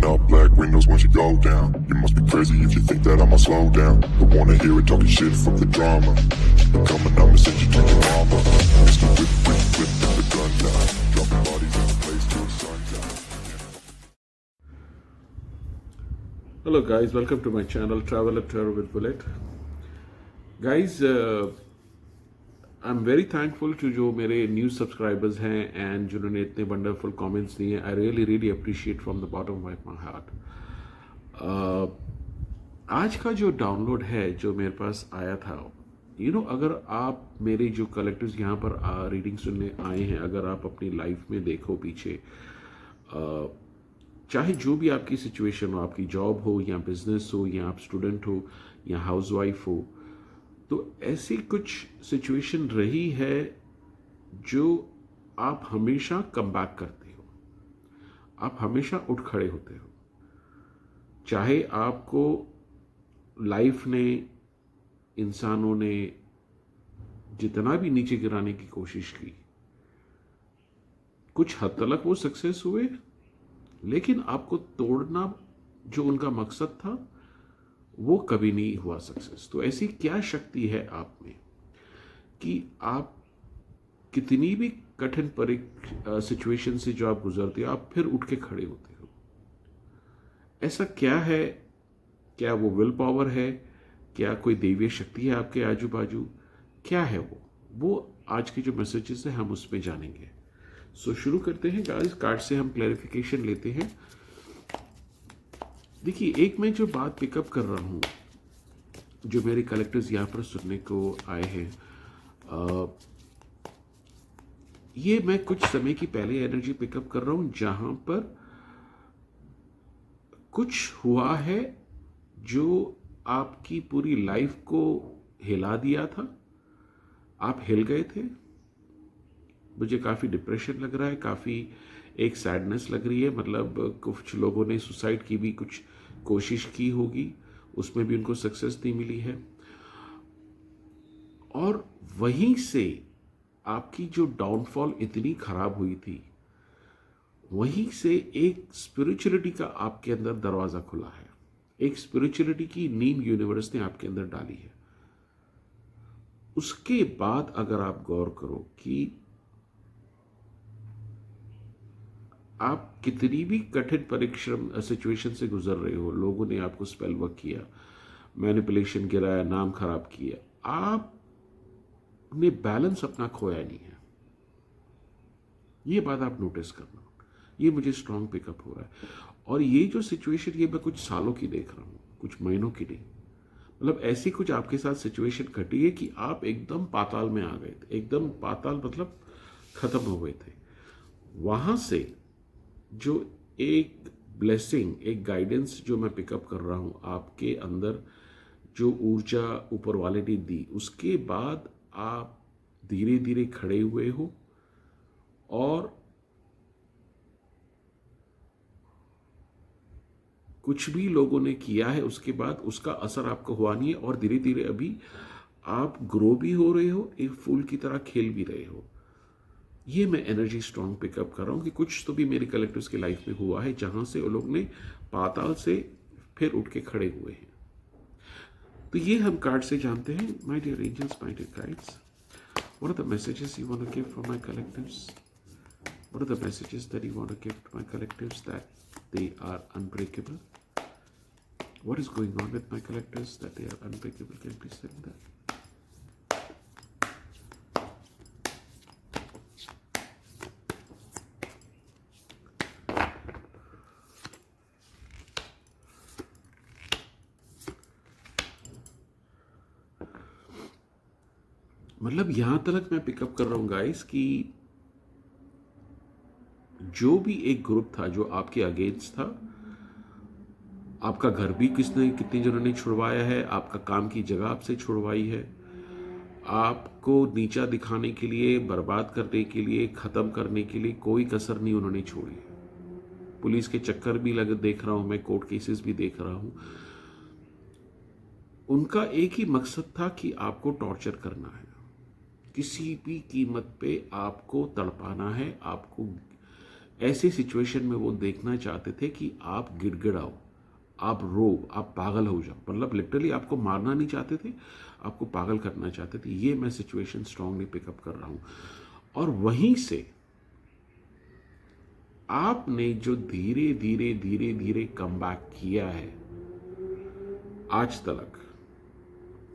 up, black windows once you go down. You must be crazy if you think that I'ma slow down. Don't wanna hear it talking shit from the drama. Keep it coming, I'ma send you to your mama. Mr. Whip, whip, whip, with the gun down. Dropping bodies in the place till the sun down. Hello guys, welcome to my channel Travel and Terror with Bullet. Guys, I'm very thankful to जो मेरे new subscribers हैं and जिन्होंने इतने wonderful comments दिए हैं. I really appreciate from the bottom of my heart. आज का जो डाउनलोड है जो मेरे पास आया था, अगर आप मेरे जो कलेक्टर्स यहाँ पर रीडिंग सुनने आए हैं, अगर आप अपनी लाइफ में देखो पीछे, चाहे जो भी आपकी सिचुएशन हो, आपकी जॉब हो या बिजनेस हो या आप स्टूडेंट हो या हाउसवाइफ हो, तो ऐसी कुछ सिचुएशन रही है जो आप हमेशा कम बैक करते हो, आप हमेशा उठ खड़े होते हो. चाहे आपको लाइफ ने, इंसानों ने जितना भी नीचे गिराने की कोशिश की, कुछ हद तक वो सक्सेस हुए, लेकिन आपको तोड़ना जो उनका मकसद था वो कभी नहीं हुआ सक्सेस. तो ऐसी क्या शक्ति है आप में कि आप कितनी भी कठिन सिचुएशन से जो आप गुजरते हो, आप फिर उठ के खड़े होते हो? ऐसा क्या है? क्या वो विल पावर है? क्या कोई दैवीय शक्ति है आपके आजू बाजू? क्या है वो आज के जो मैसेजेस है हम उसमें जानेंगे. सो शुरू करते हैं गाइस. कार्ड से हम क्लैरिफिकेशन लेते हैं. देखिए, एक मैं जो बात पिकअप कर रहा हूँ, जो मेरे कलेक्टर्स यहाँ पर सुनने को आए हैं, ये मैं कुछ समय की पहले एनर्जी पिकअप कर रहा हूँ जहाँ पर कुछ हुआ है जो आपकी पूरी लाइफ को हिला दिया था. आप हिल गए थे. मुझे काफ़ी डिप्रेशन लग रहा है, काफ़ी एक सैडनेस लग रही है. मतलब कुछ लोगों ने सुसाइड की भी कुछ कोशिश की होगी, उसमें भी उनको सक्सेस नहीं मिली है. और वहीं से आपकी जो डाउनफॉल इतनी खराब हुई थी, वहीं से एक स्पिरिचुअलिटी का आपके अंदर दरवाज़ा खुला है. एक स्पिरिचुअलिटी की नींव यूनिवर्स ने आपके अंदर डाली है. उसके बाद अगर आप गौर करो कि आप कितनी भी कठिन परिश्रम सिचुएशन से गुजर रहे हो, लोगों ने आपको स्पेल वर्क किया, मैनिपुलेशन गिराया, नाम खराब किया, आपने बैलेंस अपना खोया नहीं है. ये बात आप नोटिस करना. ये मुझे स्ट्रांग पिकअप हो रहा है. और ये जो सिचुएशन, ये मैं कुछ सालों की देख रहा हूँ, कुछ महीनों की नहीं. मतलब ऐसी कुछ आपके साथ सिचुएशन घटी है कि आप एकदम पाताल में आ गए थे. एकदम पाताल मतलब खत्म हो गए थे. वहां से जो एक ब्लेसिंग, एक गाइडेंस जो मैं पिकअप कर रहा हूँ, आपके अंदर जो ऊर्जा ऊपर वाले ने दी, उसके बाद आप धीरे धीरे खड़े हुए हो और कुछ भी लोगों ने किया है उसके बाद उसका असर आपको हुआ नहीं है. और धीरे धीरे अभी आप ग्रो भी हो रहे हो, एक फूल की तरह खेल भी रहे हो. ये मैं एनर्जी स्ट्रांग पिकअप कर रहा हूँ कि कुछ तो भी मेरे कलेक्टर्स की लाइफ में हुआ है जहां से वो लोग ने पाताल से फिर उठ के खड़े हुए हैं. तो ये हम कार्ड से जानते हैं. My dear angels, my dear guides, what are the messages you want to give for my collectors? What are the messages that you want to give to my collectors that they are unbreakable? What is going on with my collectors that they are unbreakable? Can you please tell me that? मतलब यहां तक मैं pickup कर रहा हूं guys कि जो भी एक ग्रुप था जो आपके अगेंस्ट था, आपका घर भी कितने जनों ने छुड़वाया है, आपका काम की जगह आपसे छुड़वाई है, आपको नीचा दिखाने के लिए, बर्बाद करने के लिए, ख़त्म करने के लिए कोई कसर नहीं उन्होंने छोड़ी. पुलिस के चक्कर भी देख रहा हूं मैं, कोर्ट केसेस भी देख रहा हूं. उनका एक ही मकसद था कि आपको टॉर्चर करना है, किसी भी कीमत पे आपको तड़पाना है, आपको ऐसी सिचुएशन में वो देखना चाहते थे कि आप गिड़गिड़ाओ, आप रो, आप पागल हो जाओ, मतलब लिटरली आपको मारना नहीं चाहते थे, आपको पागल करना चाहते थे। ये मैं सिचुएशन स्ट्रांगली पिकअप कर रहा हूं। और वहीं से आपने जो धीरे धीरे धीरे धीरे कम बैक किया है आज तक,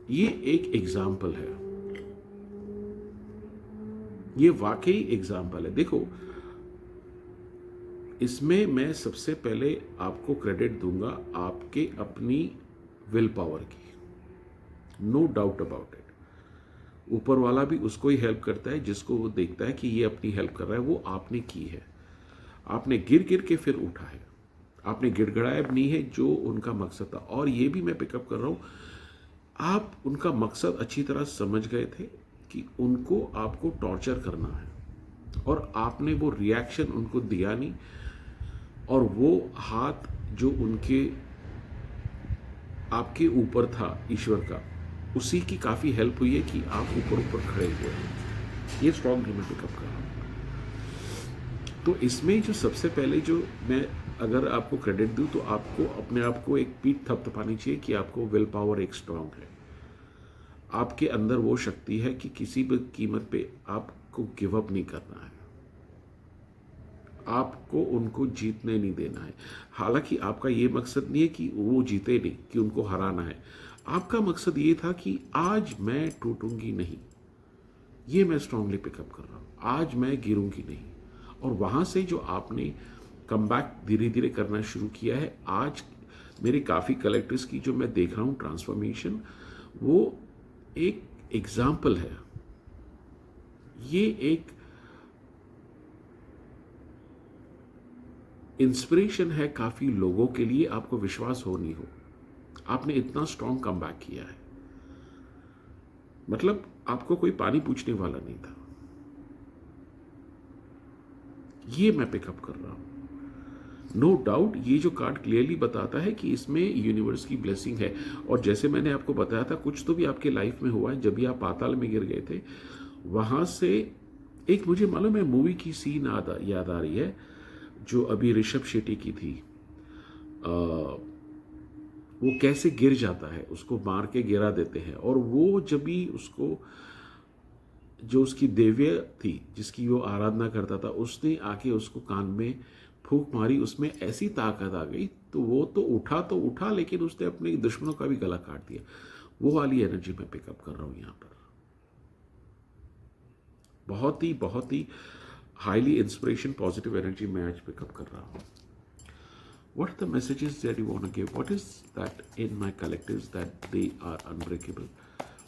ये एक एग्जाम्पल है, ये वाकई एग्जाम्पल है। देखो, इसमें मैं सबसे पहले आपको क्रेडिट दूंगा आपके अपनी विल पावर की, नो डाउट अबाउट इट। ऊपर वाला भी उसको ही हेल्प करता है जिसको वो देखता है कि ये अपनी हेल्प कर रहा है, वो आपने की है। आपने गिर गिर के फिर उठा है, आपने गिड़गड़ाया भी नहीं है जो उनका मकसद था। और ये भी मैं पिकअप कर रहा हूं, आप उनका मकसद अच्छी तरह समझ गए थे कि उनको आपको टॉर्चर करना है, और आपने वो रिएक्शन उनको दिया नहीं, और वो हाथ जो उनके आपके ऊपर था ईश्वर का, उसी की काफ़ी हेल्प हुई है कि आप ऊपर ऊपर खड़े हुए हैं। ये स्ट्रॉन्ग मैं पिकअप कर रहा हूँ। तो इसमें जो सबसे पहले जो मैं अगर आपको क्रेडिट दूं तो आपको अपने आप को एक पीठ थपथपानी चाहिए कि आपको विल पावर एक स्ट्रांग है। आपके अंदर वो शक्ति है कि किसी भी कीमत पे आपको गिव अप नहीं करना है, आपको उनको जीतने नहीं देना है। हालांकि आपका ये मकसद नहीं है कि वो जीते नहीं, कि उनको हराना है। आपका मकसद ये था कि आज मैं टूटूंगी नहीं, ये मैं स्ट्रांगली पिकअप कर रहा हूं, आज मैं गिरूंगी नहीं। और वहां से जो आपने कम बैक धीरे धीरे करना शुरू किया है, आज मेरे काफ़ी कलेक्टर्स की जो मैं देख रहा हूं ट्रांसफॉर्मेशन, वो एक एग्जाम्पल है। ये एक इंस्पिरेशन है काफ़ी लोगों के लिए, आपको विश्वास हो नहीं हो, आपने इतना स्ट्रांग कम बैक किया है। मतलब आपको कोई पानी पूछने वाला नहीं था, ये मैं पिकअप कर रहा हूं। नो डाउट ये जो कार्ड क्लियरली बताता है कि इसमें यूनिवर्स की ब्लेसिंग है। और जैसे मैंने आपको बताया था, कुछ तो भी आपके लाइफ में हुआ है। जब भी आप पाताल में गिर गए थे, वहां से एक मुझे मालूम है मूवी की सीन याद आ रही है, जो अभी ऋषभ शेट्टी की थी। वो कैसे गिर जाता है, उसको मार के गिरा देते हैं, और वो जब भी उसको, जो उसकी देव्य थी जिसकी वो आराधना करता था, उसने आके उसको कान में फूंक मारी, उसमें ऐसी ताकत आ गई, तो वो तो उठा लेकिन उसने अपने दुश्मनों का भी गला काट दिया। वो वाली एनर्जी मैं पिकअप कर रहा हूं यहां पर। बहुत ही हाईली इंस्पिरेशन पॉजिटिव एनर्जी मैं आज पिकअप कर रहा हूं। What are the messages that you want to give? What is that in my collectives that they are unbreakable?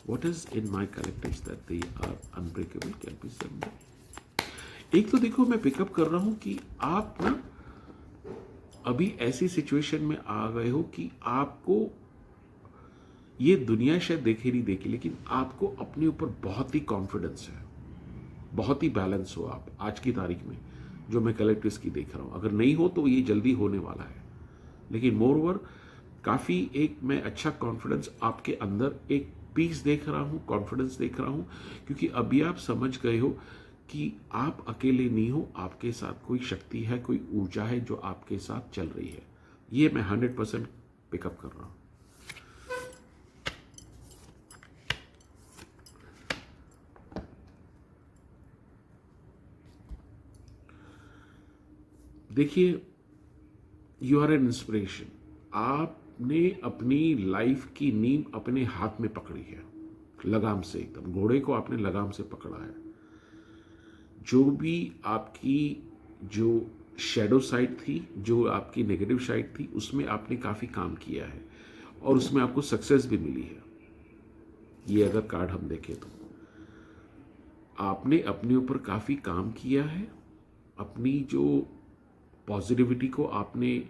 What is in my collectives that they are unbreakable? Can be said. एक तो देखो, मैं pickup कर रहा हूं कि आप ना अभी ऐसी सिचुएशन में आ गए हो कि आपको ये दुनिया शायद देखे नहीं देखी, लेकिन आपको अपने ऊपर बहुत ही कॉन्फिडेंस है, बहुत ही बैलेंस हो आप आज की तारीख में, जो मैं कलेक्टिव्स की देख रहा हूं। अगर नहीं हो तो ये जल्दी होने वाला है, लेकिन मोर ओवर काफ़ी एक मैं अच्छा कॉन्फिडेंस आपके अंदर, एक पीस देख रहा हूं, कॉन्फिडेंस देख रहा हूं, क्योंकि अभी आप समझ गए हो कि आप अकेले नहीं हो, आपके साथ कोई शक्ति है, कोई ऊर्जा है जो आपके साथ चल रही है। ये मैं 100% पिकअप कर रहा हूं। देखिए, यू आर एन इंस्पिरेशन। आपने अपनी लाइफ की नींव अपने हाथ में पकड़ी है, लगाम से, एकदम घोड़े को आपने लगाम से पकड़ा है। जो भी आपकी जो शैडो साइड थी, जो आपकी नेगेटिव साइड थी, उसमें आपने काफ़ी काम किया है और उसमें आपको सक्सेस भी मिली है। ये अगर कार्ड हम देखें तो आपने अपने ऊपर काफ़ी काम किया है, अपनी जो पॉजिटिविटी को आपने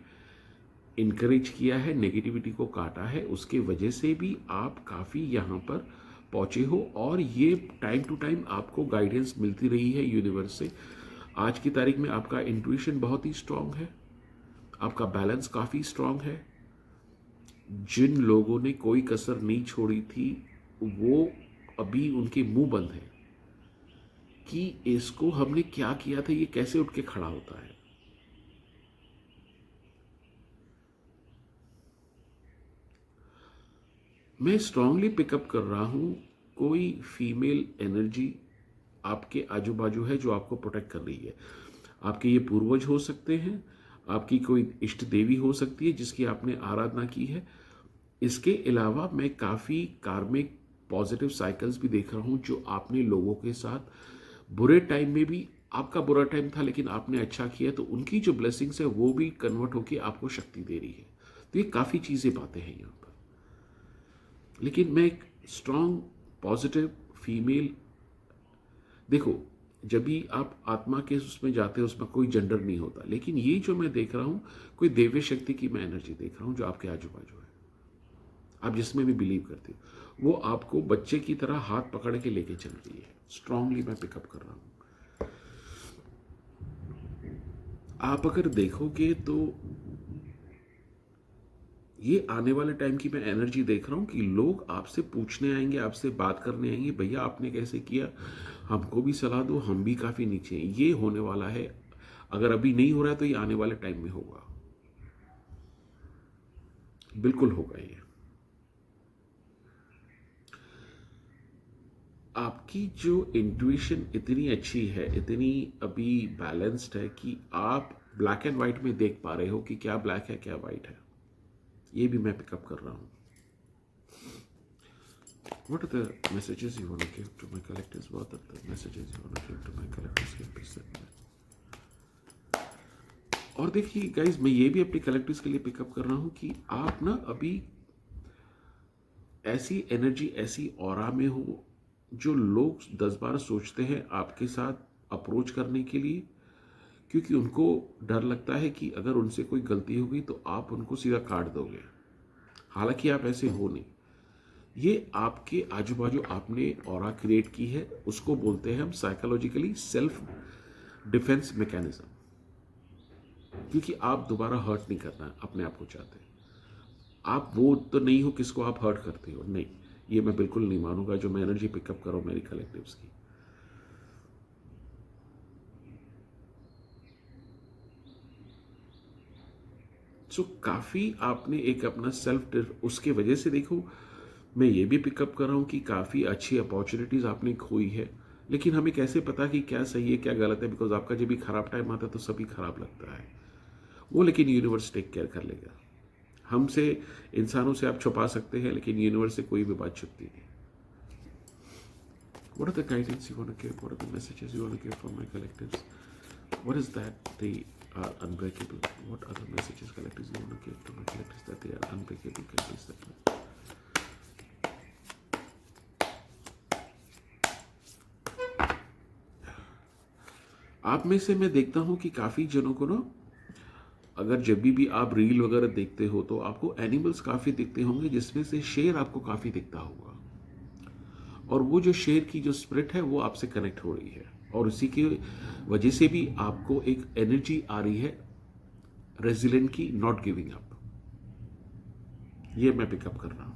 इनकरेज किया है, नेगेटिविटी को काटा है, उसके वजह से भी आप काफ़ी यहाँ पर पहुँचे हो। और ये टाइम टू टाइम आपको गाइडेंस मिलती रही है यूनिवर्स से। आज की तारीख में आपका इंट्यूशन बहुत ही स्ट्रांग है, आपका बैलेंस काफ़ी स्ट्रांग है। जिन लोगों ने कोई कसर नहीं छोड़ी थी, वो अभी उनके मुंह बंद है कि इसको हमने क्या किया था, ये कैसे उठ के खड़ा होता है। मैं स्ट्रांगली पिकअप कर रहा हूँ कोई फीमेल एनर्जी आपके आजू बाजू है जो आपको प्रोटेक्ट कर रही है। आपके ये पूर्वज हो सकते हैं, आपकी कोई इष्ट देवी हो सकती है जिसकी आपने आराधना की है। इसके अलावा मैं काफ़ी कार्मिक पॉजिटिव साइकिल्स भी देख रहा हूँ जो आपने लोगों के साथ बुरे टाइम में भी, आपका बुरा टाइम था लेकिन आपने अच्छा किया तो उनकी जो ब्लेसिंग्स है वो भी कन्वर्ट होकर आपको शक्ति दे रही है। तो ये काफ़ी चीज़ें बातें हैं यहाँ पर। लेकिन मैं एक स्ट्रांग पॉजिटिव फीमेल, देखो जब भी आप आत्मा के उसमें जाते हैं उसमें कोई जेंडर नहीं होता, लेकिन ये जो मैं देख रहा हूँ कोई देवी शक्ति की मैं एनर्जी देख रहा हूँ जो आपके आजू बाजू है। आप जिसमें भी बिलीव करते हो वो आपको बच्चे की तरह हाथ पकड़ के लेके चल रही है। स्ट्रांगली मैं पिकअप कर रहा हूँ। आप अगर देखोगे तो ये आने वाले टाइम की मैं एनर्जी देख रहा हूँ कि लोग आपसे पूछने आएंगे, आपसे बात करने आएंगे, भैया आपने कैसे किया, हमको भी सलाह दो, हम भी काफ़ी नीचे हैं। ये होने वाला है। अगर अभी नहीं हो रहा है तो ये आने वाले टाइम में होगा, बिल्कुल होगा ये। आपकी जो इंट्यूशन इतनी अच्छी है, इतनी अभी बैलेंस्ड है कि आप ब्लैक एंड वाइट में देख पा रहे हो कि क्या ब्लैक है क्या वाइट है। ये भी मैं पिकअप कर रहा हूँ। What are the messages you want to give to my collectors? What are the messages you want to give to my collectors? Can you set me? और देखिए गाइज, मैं ये भी अपने कलेक्टर्स के लिए पिकअप कर रहा हूँ कि आप ना अभी ऐसी एनर्जी, ऐसी ऑरा में हो जो लोग 10 बार सोचते हैं आपके साथ अप्रोच करने के लिए, क्योंकि उनको डर लगता है कि अगर उनसे कोई गलती हो गई तो आप उनको सीधा काट दोगे। हालांकि आप ऐसे हो नहीं। ये आपके आजू बाजू आपने ऑरा क्रिएट की है, उसको बोलते हैं हम साइकोलॉजिकली सेल्फ डिफेंस मैकेनिज्म, क्योंकि आप दोबारा हर्ट नहीं करना अपने आप को चाहते। आप वो तो नहीं हो किसको आप हर्ट करते हो, नहीं, ये मैं बिल्कुल नहीं मानूंगा जो मैं एनर्जी पिकअप करूं मेरी कलेक्टिव्स की। सो काफ़ी आपने एक अपना सेल्फ उसके वजह से देखो, मैं ये भी पिकअप कर रहा हूँ कि काफ़ी अच्छी अपॉर्चुनिटीज़ आपने खोई है, लेकिन हमें कैसे पता कि क्या सही है क्या गलत है, बिकॉज आपका जब भी खराब टाइम आता है तो सभी खराब लगता है वो, लेकिन यूनिवर्स टेक केयर कर लेगा। हमसे, इंसानों से आप छुपा सकते हैं लेकिन यूनिवर्स से कोई भी बात छुपती नहीं। What are the guidance you want to give? What are the messages you want to give for my collectives? What is that they are unbreakable? What are the messages collectives you want to give to my collectives that they are unbreakable? Can you set me? आप में से मैं देखता हूं कि काफ़ी जनों को ना, अगर जब भी आप रील वगैरह देखते हो तो आपको एनिमल्स काफ़ी दिखते होंगे, जिसमें से शेर आपको काफ़ी दिखता होगा, और वो जो शेर की जो स्पिरिट है वो आपसे कनेक्ट हो रही है, और उसी की वजह से भी आपको एक एनर्जी आ रही है रेजिलेंट की, नॉट गिविंग अप। ये मैं पिकअप कर रहा हूं।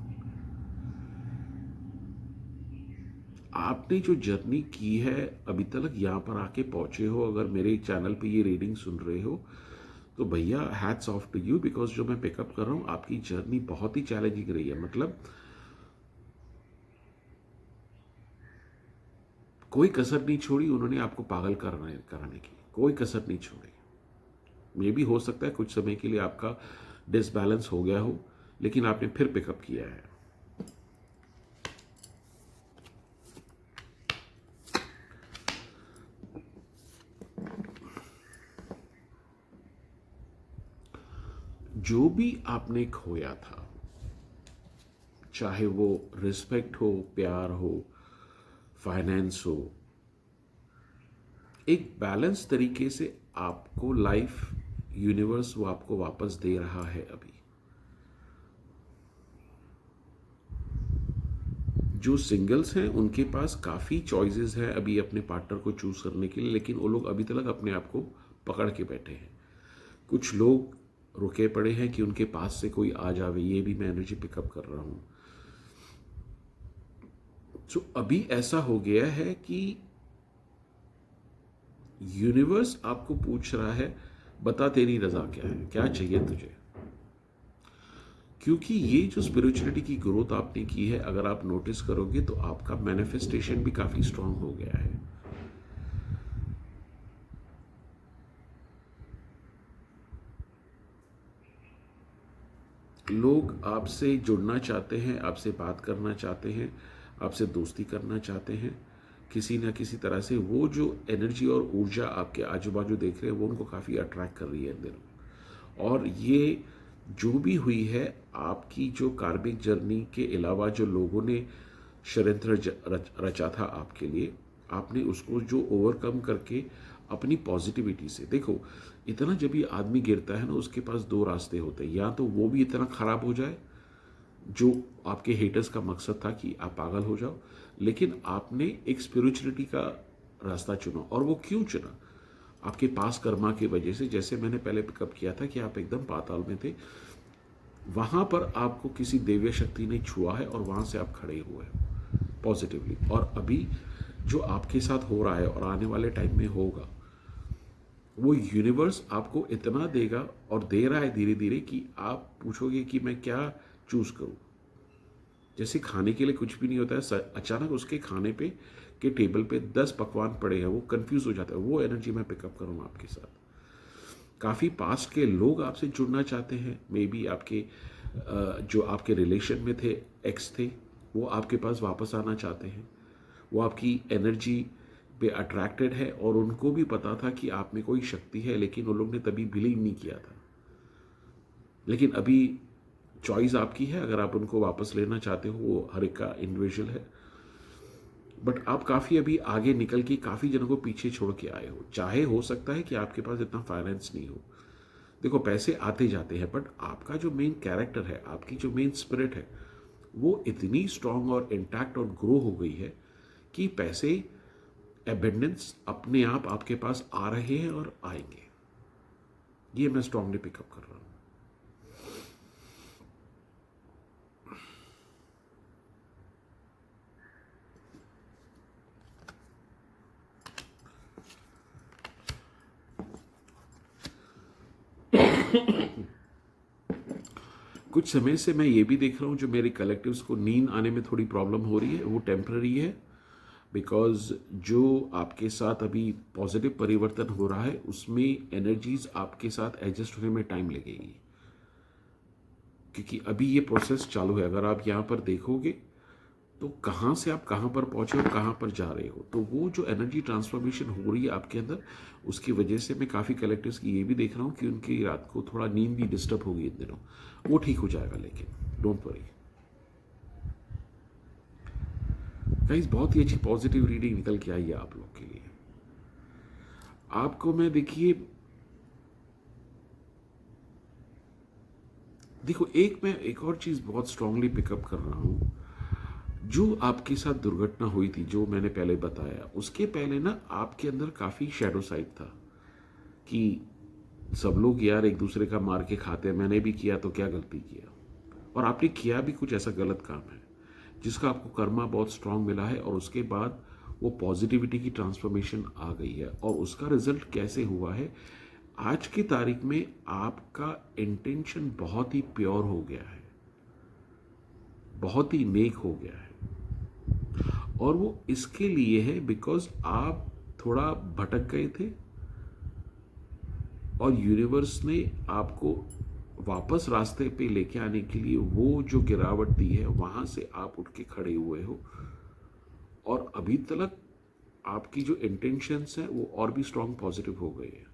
आपने जो जर्नी की है अभी तक यहाँ पर आके पहुंचे हो, अगर मेरे चैनल पे ये रीडिंग सुन रहे हो तो भैया hats off to you, because जो मैं पिकअप कर रहा हूँ आपकी जर्नी बहुत ही चैलेंजिंग रही है। मतलब कोई कसर नहीं छोड़ी उन्होंने आपको पागल कराने की, कोई कसर नहीं छोड़ी। मे भी हो सकता है कुछ समय के लिए आपका डिसबैलेंस हो गया हो, लेकिन आपने फिर पिकअप किया है। जो भी आपने खोया था, चाहे वो रिस्पेक्ट हो, प्यार हो, फाइनेंस हो, एक बैलेंस तरीके से आपको लाइफ, यूनिवर्स वो आपको वापस दे रहा है। अभी जो सिंगल्स हैं उनके पास काफ़ी चॉइसेस है अभी अपने पार्टनर को चूज करने के लिए, लेकिन वो लोग अभी तक अपने आप को पकड़ के बैठे हैं। कुछ लोग रुके पड़े हैं कि उनके पास से कोई आ जावे, ये भी मैं एनर्जी पिकअप कर रहा हूं। तो अभी ऐसा हो गया है कि यूनिवर्स आपको पूछ रहा है, बता तेरी रजा क्या है, क्या चाहिए तुझे। क्योंकि ये जो स्पिरिचुअलिटी की ग्रोथ आपने की है, अगर आप नोटिस करोगे तो आपका मैनिफेस्टेशन भी काफ़ी स्ट्रांग हो गया है। लोग आपसे जुड़ना चाहते हैं, आपसे बात करना चाहते हैं, आपसे दोस्ती करना चाहते हैं, किसी ना किसी तरह से वो जो एनर्जी और ऊर्जा आपके आजू बाजू देख रहे हैं वो उनको काफ़ी अट्रैक्ट कर रही है इन दिनों। और ये जो भी हुई है, आपकी जो कार्मिक जर्नी के अलावा जो लोगों ने षड्यंत्र रचा था आपके लिए, आपने उसको जो ओवरकम करके अपनी पॉजिटिविटी से, देखो इतना जब भी आदमी गिरता है ना, उसके पास दो रास्ते होते हैं, या तो वो भी इतना खराब हो जाए जो आपके हेटर्स का मकसद था कि आप पागल हो जाओ, लेकिन आपने एक स्पिरिचुअलिटी का रास्ता चुना। और वो क्यों चुना? आपके पास कर्मा की वजह से। जैसे मैंने पहले पिकअप किया था कि आप एकदम पाताल में थे, वहां पर आपको किसी दिव्य शक्ति ने छुआ है और वहां से आप खड़े हुए हो पॉजिटिवली। और अभी जो आपके साथ हो रहा है और आने वाले टाइम में होगा, वो यूनिवर्स आपको इतना देगा और दे रहा है धीरे धीरे कि आप पूछोगे कि मैं क्या चूज करूं। जैसे खाने के लिए कुछ भी नहीं होता है, अचानक उसके खाने पे के टेबल पे 10 पकवान पड़े हैं, वो कंफ्यूज हो जाता है। वो एनर्जी मैं पिकअप करूंगा आपके साथ। काफ़ी पास्ट के लोग आपसे जुड़ना चाहते हैं, मे बी आपके जो आपके रिलेशन में थे, एक्स थे, वो आपके पास वापस आना चाहते हैं। वो आपकी एनर्जी पे अट्रैक्टेड है और उनको भी पता था कि आप में कोई शक्ति है, लेकिन उन लोग ने तभी बिलीव नहीं किया था। लेकिन अभी चॉइस आपकी है, अगर आप उनको वापस लेना चाहते हो, वो हर एक का इंडिविजुअल है। बट आप काफ़ी अभी आगे निकल के काफ़ी जनों को पीछे छोड़ के आए हो। चाहे हो सकता है कि आपके पास इतना फाइनेंस नहीं हो, देखो पैसे आते जाते हैं, बट आपका जो मेन कैरेक्टर है, आपकी जो मेन स्पिरिट है, वो इतनी स्ट्रांग और इंटैक्ट और ग्रो हो गई है कि पैसे, एबेंडेंस अपने आप आपके पास आ रहे हैं और आएंगे। ये मैं स्ट्रांगली पिकअप कर रहा हूं। कुछ समय से मैं ये भी देख रहा हूँ, जो मेरे कलेक्टिव्स को नींद आने में थोड़ी प्रॉब्लम हो रही है, वो टेम्पररी है। बिकॉज जो आपके साथ अभी पॉजिटिव परिवर्तन हो रहा है, उसमें एनर्जीज आपके साथ एडजस्ट होने में टाइम लगेगी, क्योंकि अभी ये प्रोसेस चालू है। अगर आप यहाँ पर देखोगे तो कहाँ से आप कहाँ पर पहुँचे और कहाँ पर जा रहे हो, तो वो जो एनर्जी ट्रांसफॉर्मेशन हो रही है आपके अंदर, उसकी वजह से मैं काफ़ी कलेक्टिव्स की ये भी देख रहा हूँ कि उनकी रात को थोड़ा नींद भी डिस्टर्ब होगी इन दिनों। वो ठीक हो जाएगा, लेकिन डोंट वरी गाइस। बहुत ही अच्छी पॉजिटिव रीडिंग निकल के आई है आप लोग के लिए। आपको मैं देखिए, देखो मैं एक और चीज़ बहुत स्ट्रांगली पिकअप कर रहा हूँ। जो आपके साथ दुर्घटना हुई थी, जो मैंने पहले बताया, उसके पहले ना आपके अंदर काफ़ी शैडो साइड था कि सब लोग यार एक दूसरे का मार के खाते हैं, मैंने भी किया तो क्या गलती किया। और आपने किया भी कुछ ऐसा गलत काम है जिसका आपको कर्मा बहुत स्ट्रांग मिला है, और उसके बाद वो पॉजिटिविटी की ट्रांसफॉर्मेशन आ गई है। और उसका रिजल्ट कैसे हुआ है, आज की तारीख में आपका इंटेंशन बहुत ही प्योर हो गया है, बहुत ही नेक हो गया है। और वो इसके लिए है बिकॉज आप थोड़ा भटक गए थे और यूनिवर्स ने आपको वापस रास्ते पे लेके आने के लिए वो जो गिरावट दी है, वहां से आप उठ के खड़े हुए हो। और अभी तक आपकी जो इंटेंशंस है वो और भी स्ट्रांग पॉजिटिव हो गए हैं।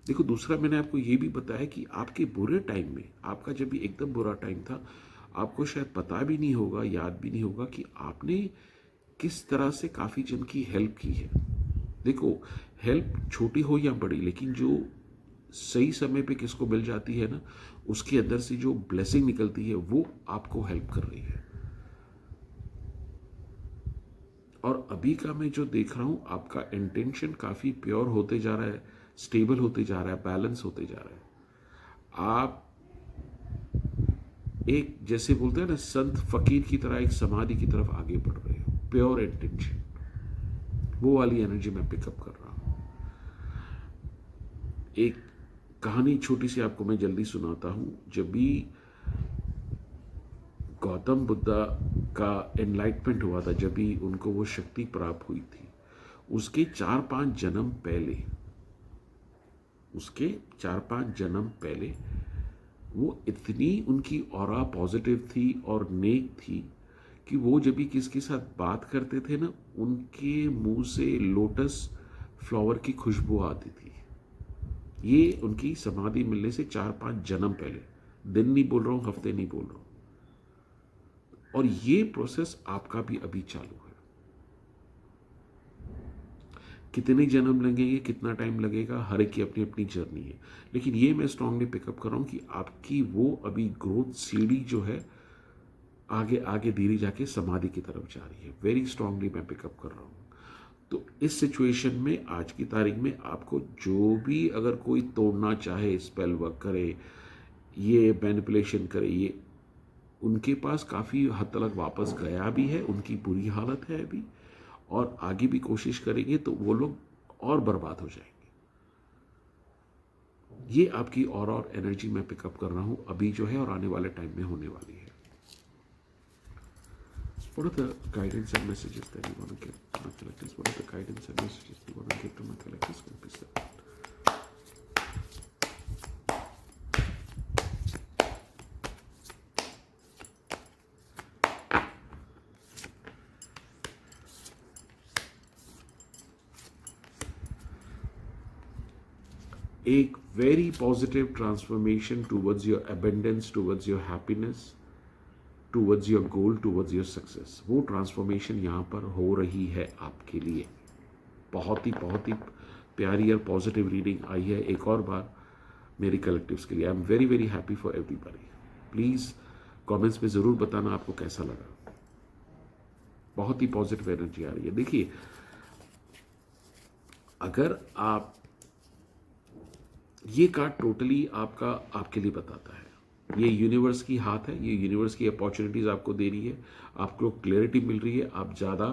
देखो, दूसरा मैंने आपको ये भी बताया कि आपके बुरे टाइम में, आपका जब भी एकदम बुरा टाइम था, आपको शायद पता भी नहीं होगा, याद भी नहीं होगा कि आपने किस तरह से काफ़ी जन की हेल्प की है। देखो, हेल्प छोटी हो या बड़ी, लेकिन जो सही समय पे किसको मिल जाती है ना, उसके अंदर से जो ब्लेसिंग निकलती है वो आपको हेल्प कर रही है। और अभी का मैं जो देख रहा हूं, आपका इंटेंशन काफ़ी प्योर होते जा रहा है, स्टेबल होते जा रहा है, बैलेंस होते जा रहा है। आप एक, जैसे बोलते हैं ना, संत फकीर की तरह एक समाधि की तरफ आगे बढ़ रहे हो। प्योर इंटेंशन, वो वाली एनर्जी मैं पिकअप कर रहा हूं। एक कहानी छोटी सी आपको मैं जल्दी सुनाता हूं। जब भी गौतम बुद्धा का एनलाइटमेंट हुआ था, जब भी उनको वो शक्ति प्राप्त हुई थी, उसके 4-5 जन्म पहले, उसके 4-5 जन्म पहले वो इतनी उनकी ऑरा पॉजिटिव थी और नेक थी कि वो जब भी किसके साथ बात करते थे ना, उनके मुंह से लोटस फ्लावर की खुशबू आती थी। ये उनकी समाधि मिलने से 4-5 जन्म पहले, दिन नहीं बोल रहा हूँ, हफ्ते नहीं बोल रहा हूँ। और ये प्रोसेस आपका भी अभी चालू है। कितने जन्म लगेंगे, कितना टाइम लगेगा, हर एक की अपनी अपनी जर्नी है। लेकिन ये मैं स्ट्रांगली पिकअप कर रहा हूँ कि आपकी वो अभी ग्रोथ सीढ़ी जो है आगे आगे धीरे जाके समाधि की तरफ जा रही है। वेरी स्ट्रांगली मैं पिकअप कर रहा हूँ। तो इस सिचुएशन में आज की तारीख में आपको जो भी अगर कोई तोड़ना चाहे, स्पेल वर्क करे, ये मैनिपुलेशन करे, ये उनके पास काफ़ी हद तक वापस गया भी है, उनकी बुरी हालत है अभी, और आगे भी कोशिश करेंगे तो वो लोग और बर्बाद हो जाएंगे। ये आपकी और एनर्जी मैं पिकअप कर रहा हूं अभी जो है और आने वाले टाइम में होने वाली है। What are the guidance and messages that you want to give to my collectors? What are the guidance and messages you want to give to my collectors? Can you please say that? एक very positive transformation towards your abundance, towards your happiness, towards your goal, towards your success, वो transformation यहाँ पर हो रही है आपके लिए। बहुत ही प्यारी और पॉजिटिव रीडिंग आई है एक और बार मेरी कलेक्टिव्स के लिए। I am very very happy for everybody. Please comments में ज़रूर बताना आपको कैसा लगा। बहुत ही पॉजिटिव एनर्जी आ रही है। देखिए, अगर आप ये कार्ड टोटली आपके लिए बताता है, ये यूनिवर्स की हाथ है, ये यूनिवर्स की अपॉर्चुनिटीज़ आपको दे रही है, आपको क्लैरिटी मिल रही है, आप ज़्यादा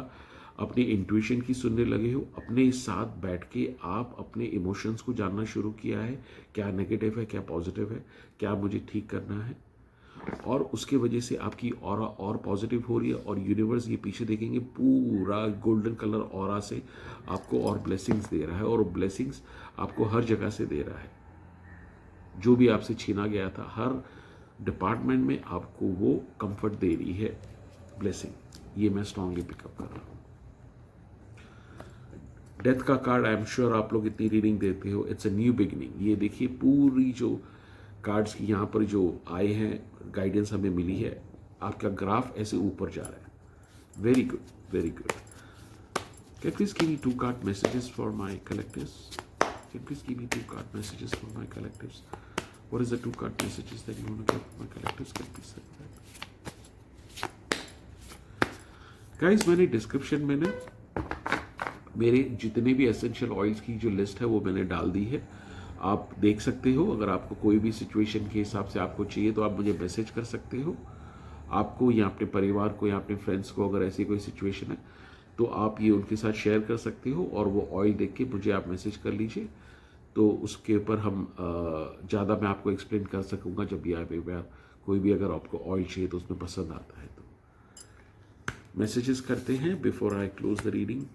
अपने इंट्यूशन की सुनने लगे हो, अपने साथ बैठ के आप अपने इमोशंस को जानना शुरू किया है, क्या नेगेटिव है, क्या पॉजिटिव है, क्या मुझे ठीक करना है, और उसके वजह से आपकी ऑरा और पॉजिटिव हो रही है। और यूनिवर्स ये पीछे देखेंगे पूरा गोल्डन कलर ऑरा से आपको और ब्लेसिंग्स दे रहा है, और ब्लेसिंग्स आपको हर जगह से दे रहा है। जो भी आपसे छीना गया था, हर डिपार्टमेंट में आपको वो कंफर्ट दे रही है ब्लेसिंग। ये मैं स्ट्रांगली पिकअप कर रहा हूँ। डेथ का कार्ड, आई एम श्योर आप लोग इतनी रीडिंग देते हो, इट्स अ न्यू बिगिनिंग। ये देखिए पूरी जो कार्ड्स की यहाँ पर जो आए हैं, गाइडेंस हमें मिली है, आपका ग्राफ ऐसे ऊपर जा रहा है। Very good, very good. Can please give me 2 card messages for my collectives? Can you please give me 2 card messages for my collectives? What is the 2 card messages that you want to give for my collectives? Can you please say that? Guys, मैंने description में ना मेरे जितने भी essential oils की जो list है वो मैंने डाल दी है, आप देख सकते हो। अगर आपको कोई भी सिचुएशन के हिसाब से आपको चाहिए तो आप मुझे मैसेज कर सकते हो। आपको या अपने परिवार को या अपने फ्रेंड्स को अगर ऐसी कोई सिचुएशन है तो आप ये उनके साथ शेयर कर सकते हो, और वो ऑयल देख के मुझे आप मैसेज कर लीजिए, तो उसके ऊपर हम ज़्यादा मैं आपको एक्सप्लेन कर सकूँगा जब भी आप एक बार कोई भी अगर आपको ऑयल चाहिए तो उसमें पसंद आता है तो मैसेजेस करते हैं before I close the reading.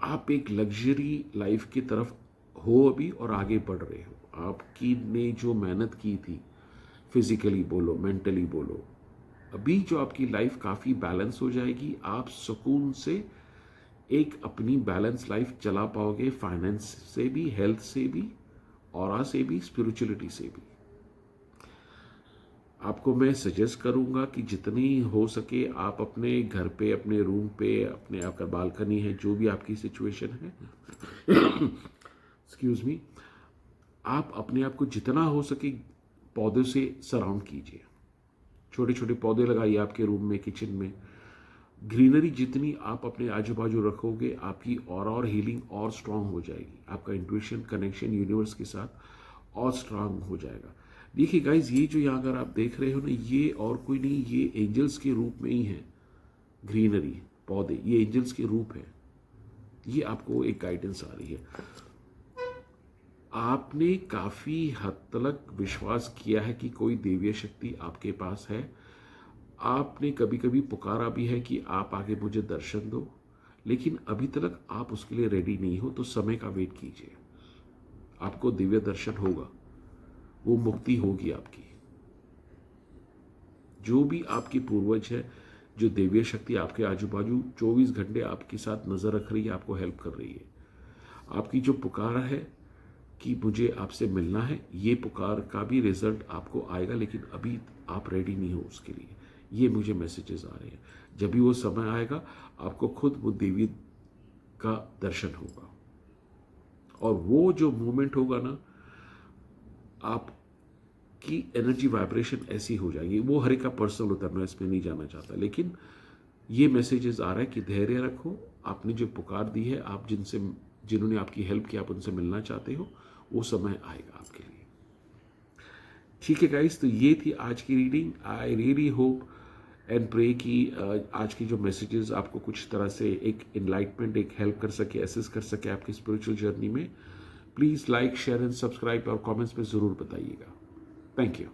आप एक लग्जरी लाइफ की तरफ हो अभी और आगे बढ़ रहे हो। आपकी ने जो मेहनत की थी, फिजिकली बोलो, मेंटली बोलो, अभी जो आपकी लाइफ काफ़ी बैलेंस हो जाएगी। आप सुकून से एक अपनी बैलेंस लाइफ चला पाओगे, फाइनेंस से भी, हेल्थ से भी, ऑरा से भी, स्पिरिचुअलिटी से भी। आपको मैं सजेस्ट करूंगा कि जितनी हो सके आप अपने घर पे, अपने रूम पे, अपने अगर बालकनी है, जो भी आपकी सिचुएशन है एक्सक्यूज मी, आप अपने आप को जितना हो सके पौधों से सराउंड कीजिए। छोटे छोटे पौधे लगाइए आपके रूम में, किचन में। ग्रीनरी जितनी आप अपने आजू बाजू रखोगे, आपकी और हीलिंग और स्ट्रांग हो जाएगी। आपका इंट्यूशन, कनेक्शन यूनिवर्स के साथ और स्ट्रांग हो जाएगा। देखिए गाइज, ये जो यहाँ अगर आप देख रहे हो ना, ये और कोई नहीं, ये एंजल्स के रूप में ही है। ग्रीनरी, पौधे, ये एंजल्स के रूप है। ये आपको एक गाइडेंस आ रही है। आपने काफ़ी हद तक विश्वास किया है कि कोई देवीय शक्ति आपके पास है। आपने कभी कभी पुकारा भी है कि आप आगे मुझे दर्शन दो, लेकिन अभी तक आप उसके लिए रेडी नहीं हो, तो समय का वेट कीजिए। आपको दिव्य दर्शन होगा, वो मुक्ति होगी आपकी। जो भी आपकी पूर्वज है, जो देवीय शक्ति आपके आजू बाजू 24 घंटे आपके साथ नजर रख रही है, आपको हेल्प कर रही है, आपकी जो पुकार है कि मुझे आपसे मिलना है, ये पुकार का भी रिजल्ट आपको आएगा, लेकिन अभी आप रेडी नहीं हो उसके लिए। ये मुझे मैसेजेस आ रहे हैं। जब भी वो समय आएगा, आपको खुद वो देवी का दर्शन होगा, और वो जो मूवमेंट होगा ना, आपकी एनर्जी वाइब्रेशन ऐसी हो जाएगी। वो हर एक का पर्सनल होता है, मैं इसमें नहीं जाना चाहता, लेकिन ये मैसेजेस आ रहा है कि धैर्य रखो। आपने जो पुकार दी है, आप जिन्होंने आपकी हेल्प की, आप उनसे मिलना चाहते हो, वो समय आएगा आपके लिए। ठीक है गाइस, तो ये थी आज की reading. I really hope and pray कि आज की जो मैसेजेस आपको कुछ तरह से एक इनलाइटमेंट, एक हेल्प कर सके, असिस्ट कर सके आपकी स्पिरिचुअल जर्नी में। Please like, share and subscribe और कमेंट्स में ज़रूर बताइएगा। Thank you.